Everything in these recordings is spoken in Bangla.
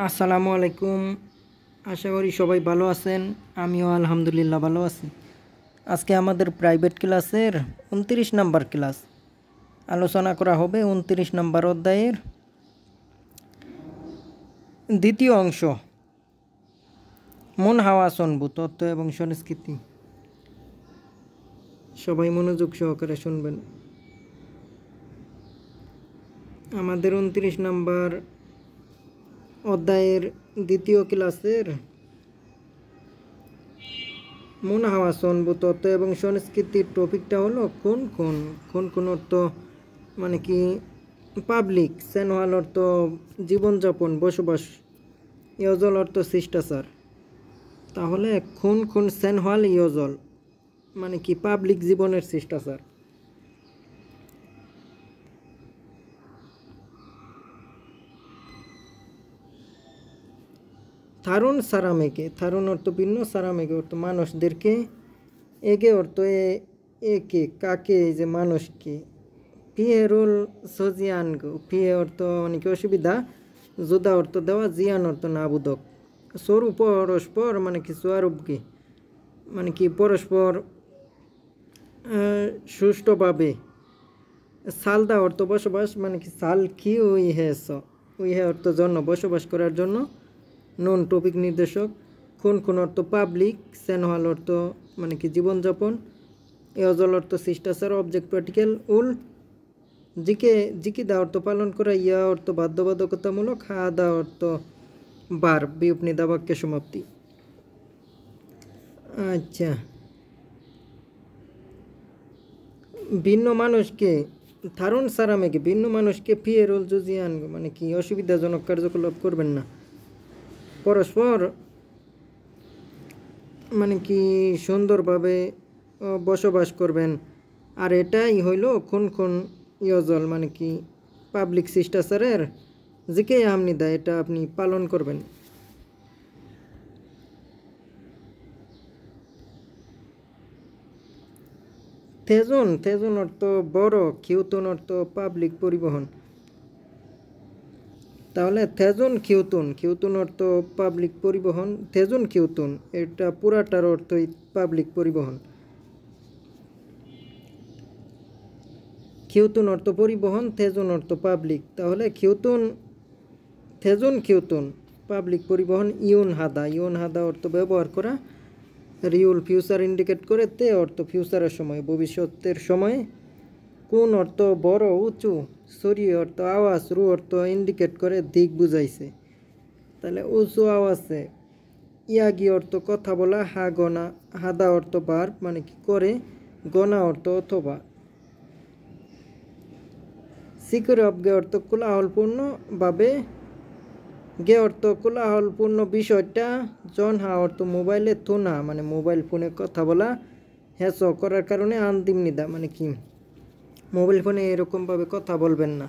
আসসালামু আলাইকুম। আশা করি সবাই ভালো আছেন। আমিও আলহামদুলিল্লাহ ভালো আছি। আজকে আমাদের প্রাইভেট ক্লাসের 29 নাম্বার ক্লাস আলোচনা করা হবে 29 নাম্বার অধ্যায়ের দ্বিতীয় অংশ, মন হাওয়া চনবু তত্ত্ব এবং সংস্কৃতি। সবাই মনোযোগ সহকারে শুনবেন। আমাদের 29 নাম্বার অধ্যায়ের দ্বিতীয় ক্লাসের মন হাওয়া চনবু তত্ত্ব এবং সংস্কৃতির টপিকটা হলো কোন অর্থ মানে কি পাবলিক, সেনওয়াল অর্থ জীবনযাপন বসবাস, ইয়জল অর্থ শিষ্টাচার। তাহলে কোন সেনওয়াল ইয়জল মানে কি পাবলিক জীবনের শিষ্টাচার। থারুন সারামেকে, থারুন অর্থ ভিন্ন, সারামেকে অর্থ মানুষদেরকে, একে অর্থ একে কাকে, যে মানুষকে। পিয়েরুল সজিয়ানগো, পিয়ে অর্থ মানে কি অসুবিধা, যোদা অর্থ দেওয়া, জিয়ান অর্থ নাবুদক। স্বরূপ পরস্পর মানে কি স্বরূপকে মানে কি পরস্পর সুষ্ঠুভাবে। সালদা অর্থ বসবাস মানে কি সাল কি উইহে অর্থ জন্য, বসবাস করার জন্য। নন টপিক নির্দেশক। কোন অর্থ পাবলিক, সেনওয়াল অর্থ মানে কি জীবনযাপন, এজল অর্থ শিষ্টাচার, অবজেক্ট পার্টিকেল। জিকিদা অর্থ পালন করা, ইয়া অর্থ বাধ্যবাধকতামূলক, হাদা অর্থ বার বিউপ নিদা বাক্যে সমাপ্তি। আচ্ছা, ভিন্ন মানুষকে থারুন সারামেকে, ভিন্ন মানুষকে ফিয়েরুল জুজিয়ান মানে কি অসুবিধাজনক কার্যকলাপ করবেন না। পরস্পর মানে কি সুন্দরভাবে বসবাস করবেন। আর এটাই হইল কোন ইয়জল মানে কি পাবলিক শিষ্টাচারের জিকে আমনিদা, এটা আপনি পালন করবেন। থেজন অর্থ বড়, খিউতুন অর্থ পাবলিক পরিবহন। তাহলে খিউতুন অর্থ পাবলিক পরিবহন। থেজুন খিউতুন এটা পুরাটার অর্থই পাবলিক পরিবহন। খিউতুন অর্থ পরিবহন, থেজুন অর্থ পাবলিক। তাহলে থেজুন খিউতুন পাবলিক পরিবহন। ইউন হাদা অর্থ ব্যবহার করা। রিউল ফিউচার ইন্ডিকেট করে। তে অর্থ ফিউচারের সময়, ভবিষ্যতের সময়ে। কোন অর্থ বড় উঁচু। সরি অর্থ আওয়াজ। রু অর্থ ইন্ডিকেট করে দিক বুঝাইছে। তাহলে উঁচু আওয়াজে। ইয়াগি অর্থ কথা বলা। হাদা অর্থ বার মানে কি করে। গনা অর্থ অথবা। সিকিউর অফ গে অর্থ কোলাহলপূর্ণভাবে। গে অর্থ কোলাহলপূর্ণ বিষয়টা। জনহা অর্থ মোবাইলে। থুনা মানে মোবাইল ফোনে কথা বলা। হ্যাঁ করার কারণে আন্দিম নিদা মানে কি মোবাইল ফোনে এরকমভাবে কথা বলবেন না,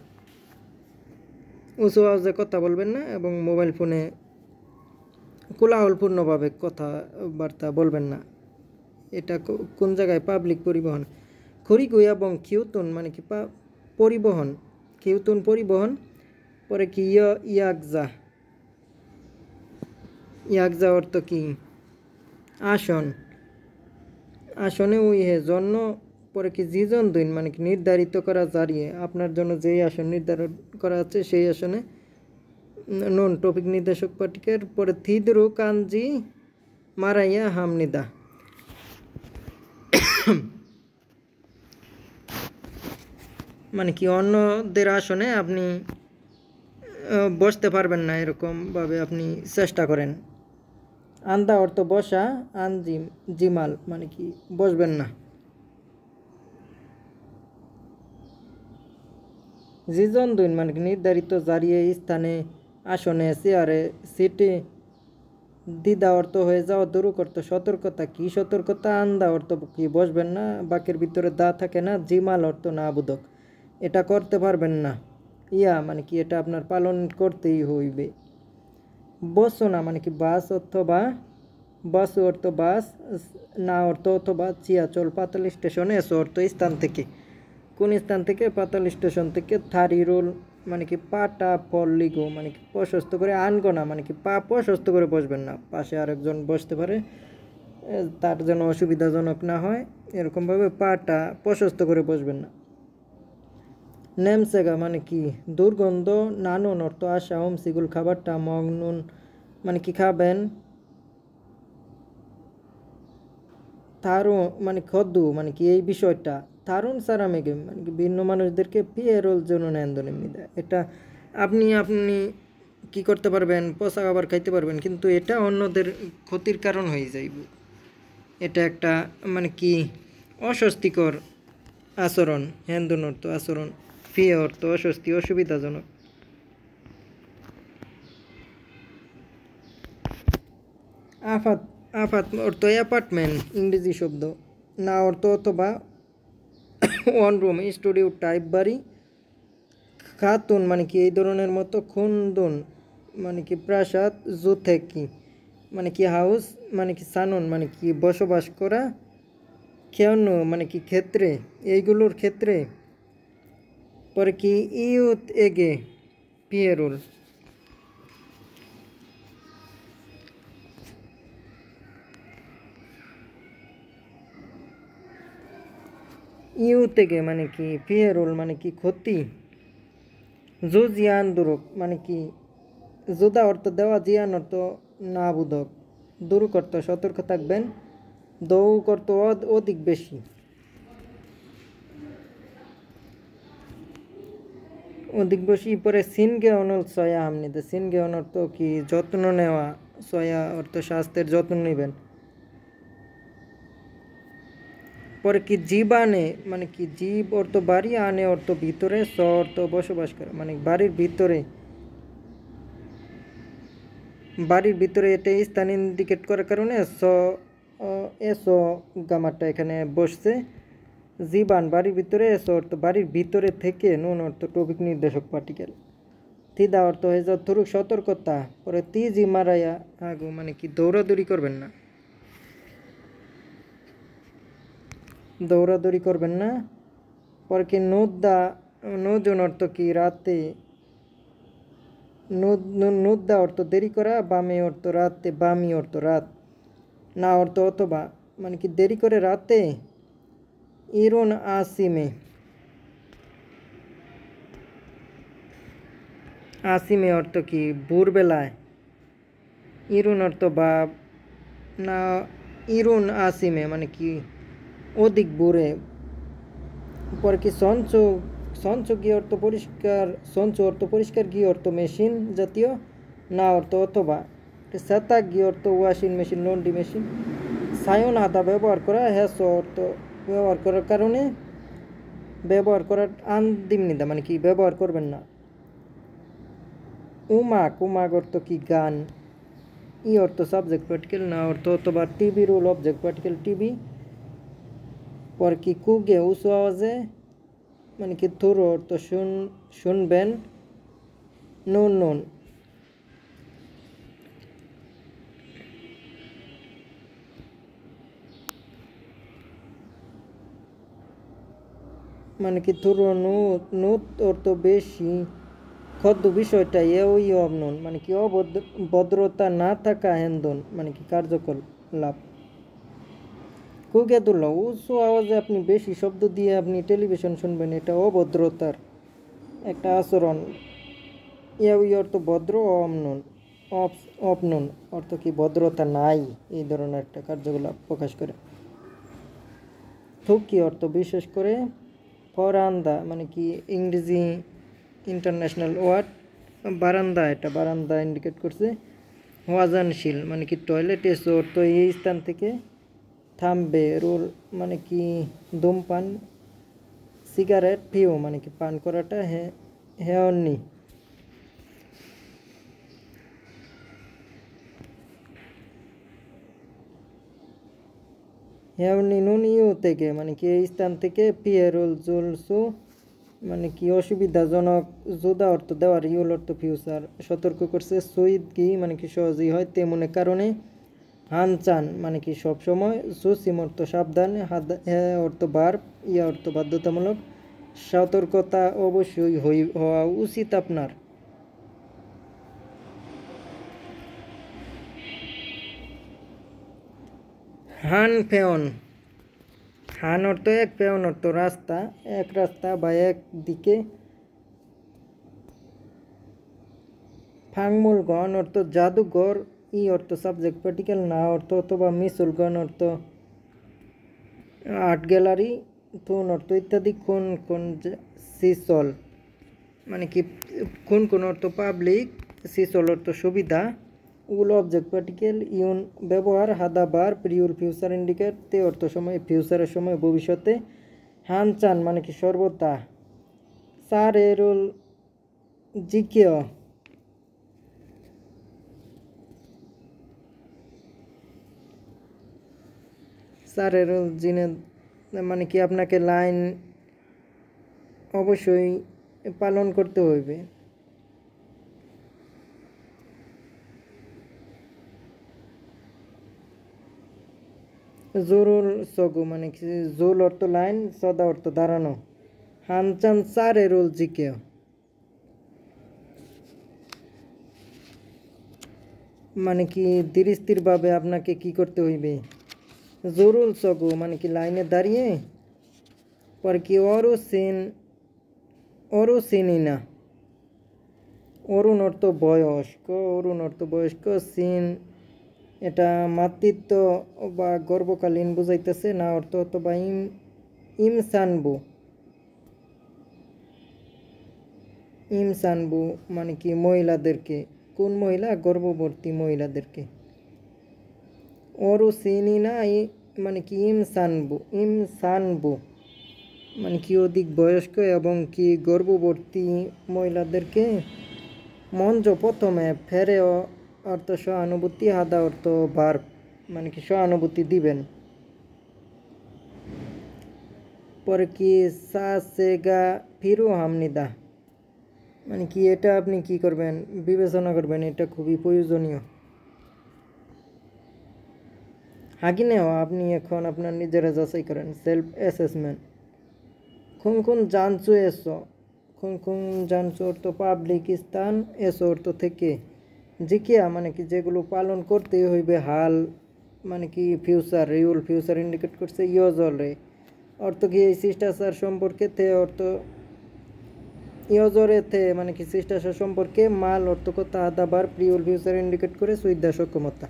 উঁচু আওয়াজে কথা বলবেন না, এবং মোবাইল ফোনে কোলাহলপূর্ণভাবে কথাবার্তা বলবেন না। এটা কোন জায়গায় পাবলিক পরিবহন। খড়িগুই এবং খিউতুন মানে কি পরিবহন। খিউতুন পরিবহন। পরে কি ইয়াকজা অর্থ কি আসন। আসনে জন্য। পরে কি জিজন দুইন মানে কি নির্ধারিত করা, জারিয়ে আপনার জন্য যেই আসন নির্ধারণ করা আছে সেই আসনে। নন টপিক নির্দেশক পাটিকের। পরে থিদরু কাঞ্জি মারাইয়া হামনিদা মানে কি অন্যদের আসনে আপনি বসতে পারবেন না, এরকমভাবে আপনি চেষ্টা করেন। আন্দা অর্থ বসা। জিমাল মানে কি বসবেন না। জিজন দুইন মানে কি নির্ধারিত জারিয়ে স্থানে, আসনে, চেয়ারে, সিটে। দিদা অর্থ হয়ে যাওয়া, দরুক অর্থ সতর্কতা। কি সতর্কতা। আন্দা অর্থ কি বসবেন না, বাকের ভিতরে দা থাকে না। জিমাল অর্থ না বুদক, এটা করতে পারবেন না। ইয়া মানে কি এটা আপনার পালন করতেই হইবে। বসনা মানে কি বাস অথবা, বাসু অর্থ বাস, না অর্থ অথবা। চিয়াচল পাতাল স্টেশনে। এসো অর্থ স্থান থেকে, কোন স্থান থেকে, পাতাল স্টেশন থেকে। থারিরুল মানে কি পাটা পল্লিগো মানে কি প্রশস্ত করে আনগো না, মানে কি পা প্রশস্ত করে বসবেন না, পাশে আরেকজন বসতে পারে তার যেন অসুবিধাজনক না হয়, এরকমভাবে পাটা প্রশস্ত করে বসবেন না। নেমসেগা মানে কি দুর্গন্ধ, নানুন অর্থ আসা, সিগুল খাবারটা, মগনুন মানে কি খাবেন, তারও মানে খদ্দু মানে কি এই বিষয়টা, তারুণ সারামেগে মানে কি ভিন্ন মানুষদেরকে পিয়েরোল জন্য নেন দেয়। এটা আপনি আপনি কি করতে পারবেন, পোশাক আবার খাইতে পারবেন, কিন্তু এটা অন্যদের ক্ষতির কারণ হয়ে যাইব। এটা একটা মানে কি অস্বস্তিকর আচরণ, হ্যান্দন অর্থ আচরণ, ফিয়ে অর্থ অস্বস্তি, অসুবিধাজনক। আফাত, আফাত অর্থ অ্যাপার্টমেন্ট, ইংরেজি শব্দ। না অর্থ অথবা ওয়ান রুম, স্টুডিও টাইপ বাড়ি। খাতুন মানে কি এই ধরনের মতো, খুন্দুন মানে কি প্রাসাদ, জুথেকি মানে কি হাউস, মানে কি সানুন মানে কি বসবাস করা, খেয়ানো মানে কি ক্ষেত্রে, এইগুলোর ক্ষেত্রে। পরে কি ইউথ এগে পিয়েরুল। ইউথ এগে মানে কি পিয়েরুল মানে কি ক্ষতি। জুজিয়ান দুরুক মানে কি জুদা অর্থ দেওয়া, জিয়ান অর্থ না বুধক, দুরুক অর্থ সতর্ক থাকবেন, দৌক অর্থ অধিক বেশি। অধিক বেশি। পরে সিনগে অনল সয়া আমনিতে, সিনগে অন অর্থ কি যত্ন নেওয়া, সয়া অর্থ স্বাস্থ্যের যত্ন নেবেন। পরে কি জীবানে মানে কি জীব অর্থ বাড়ি, আনে অর্থ ভিতরে, স অর্থ বসবাস করা মানে বাড়ির ভিতরে, বাড়ির ভিতরে এটা স্থান ইন্ডিকেট করার কারণে স এস গামারটা এখানে বসছে। জীবান বাড়ির ভিতরে, এস অর্থ বাড়ির ভিতরে থেকে, নুন অর্থ টপিক নির্দেশক পার্টিকেল। তিদা অর্থ হয়ে যাও থরুক সতর্কতা। পরে তি জি মারাইয়া আগু মানে কি দৌড়াদৌড়ি করবেন না, দৌড়াদৌড়ি করবেন না। পরে কি নুদ্দা, নুজন অর্থ কি রাতে, নুদ্দা অর্থ দেরি করা, বামে অর্থ রাতে, বামি অর্থ রাত, না অর্থ অথবা মানে কি দেরি করে রাতে। ইরুন আসিমে, আসিমে অর্থ কি ভোরবেলায়, ইরুন অর্থ বা, না ইরুন আসিমে মানে কি অধিক ভোরে। পরে কি সঞ্চ, সঞ্চ গিয়ে অর্থ পরিষ্কার, সঞ্চ অর্থ পরিষ্কার, গিয়ে অর্থ মেশিন জাতীয়, না অর্থ অথবা। সেতাক গিয়ে অর্থ washing machine, laundry machine. Sayan আদা ব্যবহার করা, হ্যাস অর্থ ব্যবহার করার কারণে, ব্যবহার করার আন্দিমনিদা মানে কি ব্যবহার করবেন না। উমাক, উমাক অর্থ কি গান, ই অর্থ সাবজেক্ট পার্টিকেল, না অর্থ অথবা TV rule object particle TV. পর কি কুগে উঁচু আওয়াজে মানে কি থুরো অর্থ শুনবেন, নুন নুন। মানে কি থুরো নুত, নুত অর্থ বেশি, খদ্দ বিষয়টা ওই অবনন মানে কি অভদ্রতা না থাকা, হেন্দন মানে কি কার্যকলাপ। কুগেদুল্লাহ উঁচু আওয়াজে আপনি বেশি শব্দ দিয়ে আপনি টেলিভিশন শুনবেন, এটা অভদ্রতার একটা আচরণ। ওই অর্থ ভদ্র, অমনন, অপনন অর্থ কি ভদ্রতা নাই, এই ধরনের একটা কার্যকলাপ প্রকাশ করে। থুকি অর্থ বিশেষ করে। ফরান্দা মানে কি ইংরেজি ইন্টারন্যাশনাল ওয়ার্ড, বারান্দা এটা বারান্দা ইন্ডিকেট করছে। ওয়াজানশীল মানে কি টয়লেট, এসো অর্থ এই স্থান থেকে থামবে, রোল মানে কি ধূমপান, সিগারেট, পিও মানে কি পান করাটা, হেয়নি। হেয়নি নুন ইউ থেকে মানে কি এই স্থান থেকে, পিয়েরুল জুলসু মানে কি অসুবিধাজনক, জোদা অর্থ দেওয়ার, ইউল অর্থ ফিউচার সতর্ক করছে। সুইদ কি মানে কি সহজেই হয়, তেমন কারণে। হানচান মানে কি সবসময়। সুসিম অর্থ সাবধান, অর্থ বার্ব, ইয়া অর্থ বাধ্যতামূলক, সতর্কতা অবশ্যই হওয়া উচিত আপনার। হান ফেয়ন, হান অর্থ এক, ফেয়ন অর্থ রাস্তা, এক রাস্তা বা এক দিকে। ফাংমুলগণ অর্থ জাদুঘর, ই অর্থ সাবজেক্ট পার্টিকেল, না অর্থ অথবা, মিসুলগণ অর্থ আর্ট গ্যালারি, থুন অর্থ ইত্যাদি, কোন কোন সিসল মানে কি কোন কোন অর্থ পাবলিক, সিসল অর্থ সুবিধা, উল অবজেক্ট পার্টিকেল, ইউন ব্যবহার, হাদাবার প্রিউল ফিউচার ইন্ডিকেট, তে অর্থ সময় ফিউচারের সময় ভবিষ্যতে, হান চান মানে কি সর্বদা, সার এরুল জিকেও সার এরুল জিনে মানে কি আপনাকে লাইন অবশ্যই পালন করতে হইবে। জোরুল সগু মানে কি জোল অর্থ লাইন, সদা অর্থ দাঁড়ানো, হানচান সার এরুল জিকেও মানে কি ধীর স্থিরভাবে আপনাকে কি করতে হইবে। জোরুল সগু মানে কি লাইনে দাঁড়িয়ে, পরে কি অরু সিনি না, অরুণ অর্থ বয়স্ক, অরুণ অর্থ বয়স্ক, সিন এটা মাতৃত্ব বা গর্ভকালীন বুঝাইতেছে, না অর্থ অথবা ইমসানবু, ইমসানবু মানে কি মহিলাদেরকে, কোন মহিলা, গর্ভবতী মহিলাদেরকে। অরু সিনি না মানে কি ইমসানবু মানে কি অধিক বয়স্ক এবং কি গর্ভবতী মহিলাদেরকে। মঞ্জ প্রথমে, ফেরে অর্থ সহানুভূতি, হাদা অর্থ ভার্ব মানে কি সহানুভূতি দিবেন। পরে কি সা সেগা ফিরু হামনিদা মানে কি এটা আপনি কি করবেন, বিবেচনা করবেন, এটা খুবই প্রয়োজনীয়। হাগিনেও আপনি এখন আপনার নিজেরা যাচাই করেন, সেলফ অ্যাসেসমেন্ট। খুন খুন জানচু এসো, খুন খুন জানচু অর্থ পাবলিক স্থান, এসো অর্থ থেকে, জিকিয়া মানে কি যেগুলো পালন করতেই হইবে, হাল মানে কি ফিউচার, রিউল ফিউচার ইন্ডিকেট করছে, ইয়জরে অর্থ কি এই শিষ্টাচার সম্পর্কে, তে অর্থ ইয়জরে থে মানে কি শিষ্টাচার সম্পর্কে, মাল অর্থ কথা, আদাবার প্রিউল ফিউচার ইন্ডিকেট করে সুইদা সক্ষমতা।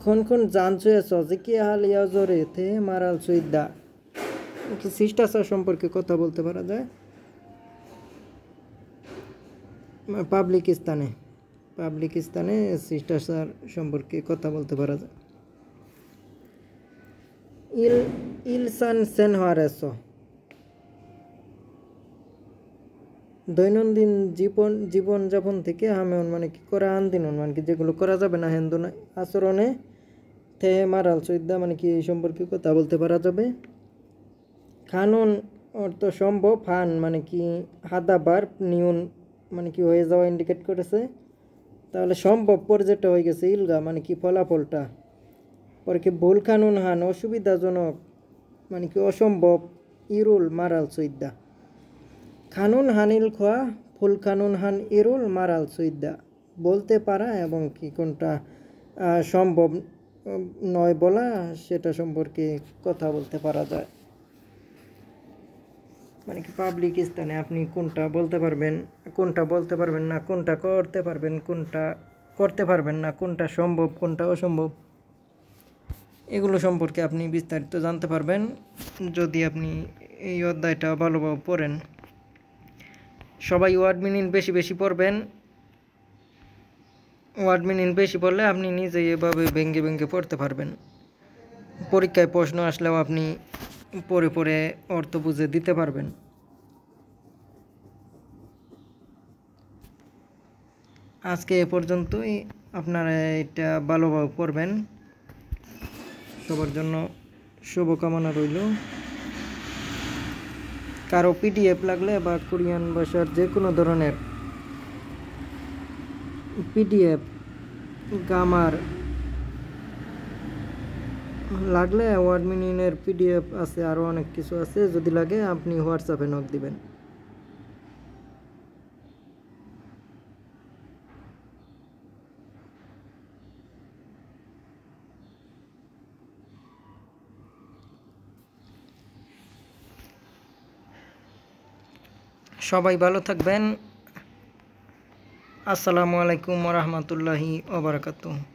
খুন খুন জানচু এসো জিকিয়া হাল ইয়জরে থে মারাল সুইদা কি শিষ্টাচার সম্পর্কে কথা বলতে পারা যায় পাবলিক স্থানে শিষ্টাচার সম্পর্কে কথা বলতে পারা যায়। ইলসান সেনহারেসো দৈনন্দিন জীবনযাপন থেকে, হামেন মানে কি করা, আনদিন মানে কি যেগুলো করা যাবে না, হেন্দু আচরণে, থে মারাল সুইদা মানে কি এই সম্পর্কে কথা বলতে পারা যাবে। খানুন অর্থ সম্ভব, হান মানে কি হাদাবার নিউন মানে কি হয়ে যাওয়া ইন্ডিকেট করেছে, তাহলে সম্ভব পর্যায়টা হয়ে গেছে ইলগা মানে কি ফলাফলটা। পরে কি ভুল কানুন হান অসুবিধাজনক মানে কি অসম্ভব, ইরুল মারাল সুইদা। খানুন হানিল খোয়া, ফুল কানুন হান ইরুল মারাল সুইদা বলতে পারা এবং কি কোনটা সম্ভব নয় বলা, সেটা সম্পর্কে কথা বলতে পারা যায়। মানে কি পাবলিক স্থানে আপনি কোনটা বলতে পারবেন, কোনটা বলতে পারবেন না, কোনটা করতে পারবেন, কোনটা করতে পারবেন না, কোনটা সম্ভব, কোনটা অসম্ভব, এগুলো সম্পর্কে আপনি বিস্তারিত জানতে পারবেন যদি আপনি এই অধ্যায়টা ভালোভাবে পড়েন। সবাই ওয়ার্ড মিনিং বেশি বেশি পড়বেন। ওয়ার্ড মিনিং বেশি পড়লে আপনি নিজেই এভাবে ভেঙে ভেঙে পড়তে পারবেন। পরীক্ষায় প্রশ্ন আসলেও আপনি পড়ে পড়ে অর্থ বুঝে দিতে পারবেন। আজকে এ পর্যন্তই, আপনারা এটা ভালোভাবে পড়বেন। সবার জন্য শুভকামনা রইল। কারো পিডিএফ লাগলে বা কোরিয়ান ভাষার যে কোনো ধরনের পিডিএফ, গ্রামার, লাগলে ওয়ার্ড মিনিংয়ের পিডিএফ আছে, আরও অনেক কিছু আছে, যদি লাগে আপনি হোয়াটসঅ্যাপে নক দিবেন। সবাই ভালো থাকবেন। আসসালামু আলাইকুম ওয়া রাহমাতুল্লাহি ওয়া বারাকাতুহু।